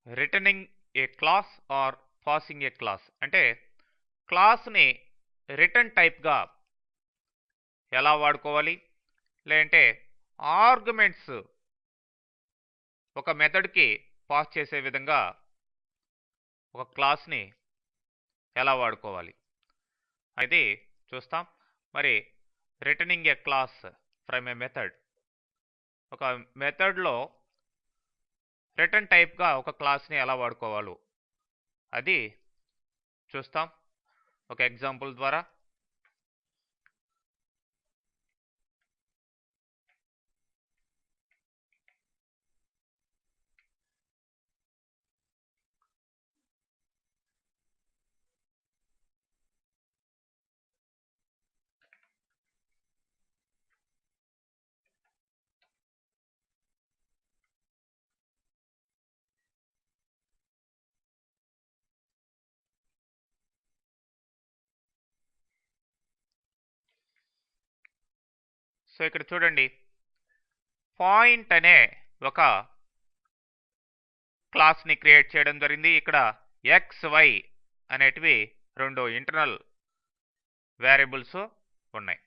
Returning a class or passing a class అంటే క్లాస్ని return టైప్గా ఎలా వాడుకోవాలి, లేదంటే ఆర్గ్యుమెంట్స్ ఒక మెథడ్కి పాస్ చేసే విధంగా ఒక క్లాస్ని ఎలా వాడుకోవాలి అనేది చూస్తాం. మరి returning a class from A method, ఒక మెథడ్లో రిటర్న్ టైప్గా ఒక క్లాస్ని ఎలా వాడుకోవాలో అది చూస్తాం ఒక ఎగ్జాంపుల్ ద్వారా. సో ఇక్కడ చూడండి, పాయింట్ అనే ఒక క్లాస్ని క్రియేట్ చేయడం జరిగింది. ఇక్కడ ఎక్స్ వై అనేటివి రెండు ఇంటర్నల్ వేరియబుల్స్ ఉన్నాయి.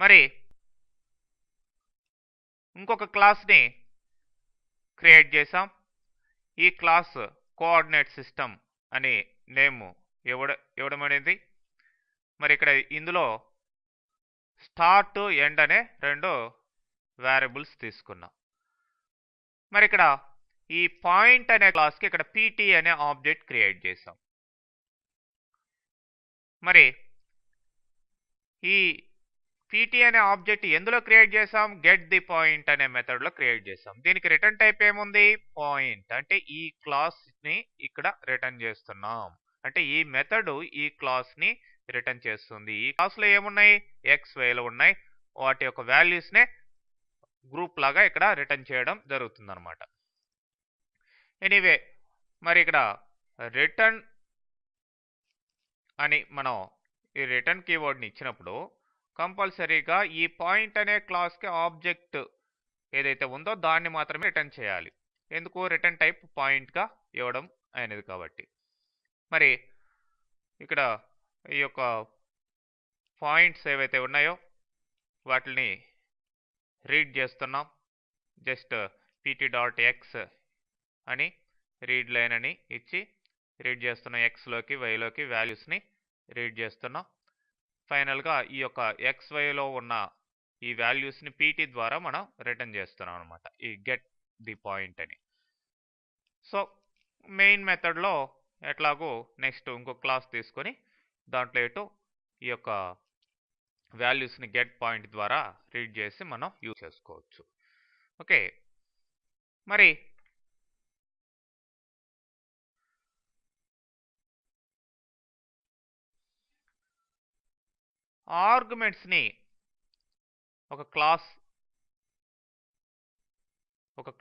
మరి ఇంకొక క్లాస్ని క్రియేట్ చేసాం. ఈ క్లాస్ కోఆర్డినేట్ సిస్టమ్ అని నేమ్ ఇవ్వడం అనేది. మరి ఇక్కడ ఇందులో స్టార్ట్ ఎండ్ అనే రెండు వేరియబుల్స్ తీసుకున్నాం. మరి ఇక్కడ ఈ పాయింట్ అనే క్లాస్కి ఇక్కడ పీటీ అనే ఆబ్జెక్ట్ క్రియేట్ చేసాం. మరి ఈ పీటీ అనే ఆబ్జెక్ట్ ఎందులో క్రియేట్ చేసాం? గెట్ ది పాయింట్ అనే మెథడ్లో క్రియేట్ చేసాం. దీనికి రిటర్న్ టైప్ ఏముంది? పాయింట్. అంటే ఈ క్లాస్ని ఇక్కడ రిటర్న్ చేస్తున్నాం. అంటే ఈ మెథడ్ ఈ క్లాస్ని రిటర్న్ చేస్తుంది. ఈ క్లాస్లో ఏమున్నాయి? ఎక్స్ వైలో ఉన్నాయి. వాటి యొక్క వాల్యూస్నే గ్రూప్ లాగా ఇక్కడ రిటర్న్ చేయడం జరుగుతుంది అనమాట. ఎనీవే, మరి ఇక్కడ రిటర్న్ అని మనం ఈ రిటర్న్ కీవర్డ్ని ఇచ్చినప్పుడు కంపల్సరీగా ఈ పాయింట్ అనే క్లాస్కి ఆబ్జెక్ట్ ఏదైతే ఉందో దాన్ని మాత్రమే రిటర్న్ చేయాలి. ఎందుకు? రిటర్న్ టైప్ పాయింట్గా ఇవ్వడం అనేది కాబట్టి. మరి ఇక్కడ ఈ యొక్క పాయింట్స్ ఏవైతే ఉన్నాయో వాటిని రీడ్ చేస్తున్నాం. జస్ట్ పీటీ డాట్ ఎక్స్ అని రీడ్ లైన్ అని ఇచ్చి రీడ్ చేస్తున్నాం. ఎక్స్లోకి వైలోకి వాల్యూస్ని రీడ్ చేస్తున్నాం. ఫైనల్గా ఈ యొక్క ఎక్స్ వైలో ఉన్న ఈ వాల్యూస్ని పీటీ ద్వారా మనం రిటర్న్ చేస్తున్నాం అనమాట, ఈ గెట్ ది పాయింట్ అని. సో మెయిన్ మెథడ్లో ఎట్లాగో నెక్స్ట్ ఇంకో క్లాస్ తీసుకొని దాంట్లో ఇటు ఈ యొక్క వాల్యూస్ని గెట్ పాయింట్ ద్వారా రీడ్ చేసి మనం యూజ్ చేసుకోవచ్చు. ఓకే, మరి ఆర్గ్యుమెంట్స్ని ఒక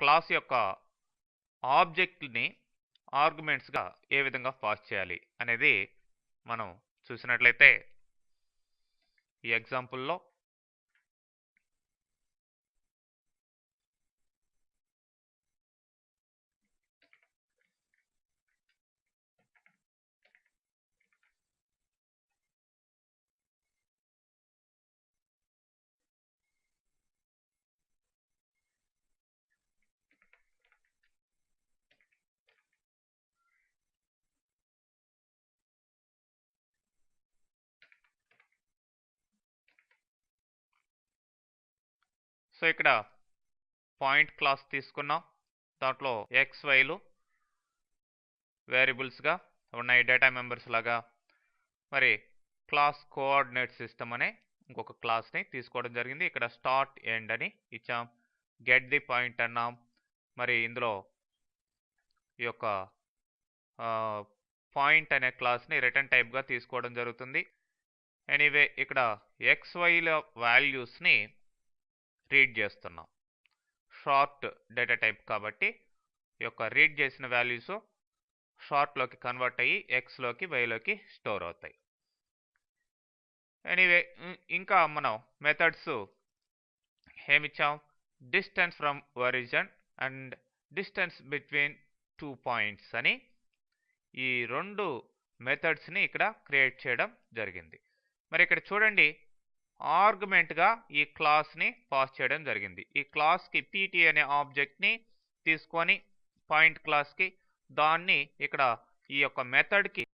క్లాస్ యొక్క ఆబ్జెక్ట్ని ఆర్గ్యుమెంట్స్గా ఏ విధంగా పాస్ చేయాలి అనేది మనం చూసినట్లయితే ఈ ఎగ్జాంపుల్లో సో ఇక్కడ పాయింట్ క్లాస్ తీసుకున్నాం. దాంట్లో ఎక్స్ వైలు వేరియబుల్స్గా ఉన్నాయి, డేటా మెంబర్స్ లాగా. మరి క్లాస్ కోఆర్డినేట్ సిస్టమ్ అనే ఇంకొక క్లాస్ని తీసుకోవడం జరిగింది. ఇక్కడ స్టార్ట్ ఎండ్ అని ఇచ్చాం. గెట్ ది పాయింట్ అన్నాం. మరి ఇందులో ఈ యొక్క పాయింట్ అనే క్లాస్ని రిటర్న్ టైప్గా తీసుకోవడం జరుగుతుంది. ఎనీవే, ఇక్కడ ఎక్స్ వైల వాల్యూస్ని రీడ్ చేస్తున్నాం. షార్ట్ డేటా టైప్ కాబట్టి ఈ యొక్క రీడ్ చేసిన వాల్యూస్ షార్ట్లోకి కన్వర్ట్ అయ్యి ఎక్స్లోకి వైలోకి స్టోర్ అవుతాయి. ఎనీవే, ఇంకా మనం మెథడ్స్ ఏమిచ్చాం? Distance from origin and distance between 2 points అని ఈ రెండు మెథడ్స్ని ఇక్కడ క్రియేట్ చేయడం జరిగింది. మరి ఇక్కడ చూడండి, ఆర్గ్యుమెంట్గా ఈ క్లాస్ని పాస్ చేయడం జరిగింది. ఈ క్లాస్కి పీటీ అనే ఆబ్జెక్ట్ని తీసుకొని పాయింట్ క్లాస్కి దాన్ని ఇక్కడ ఈ యొక్క మెథడ్కి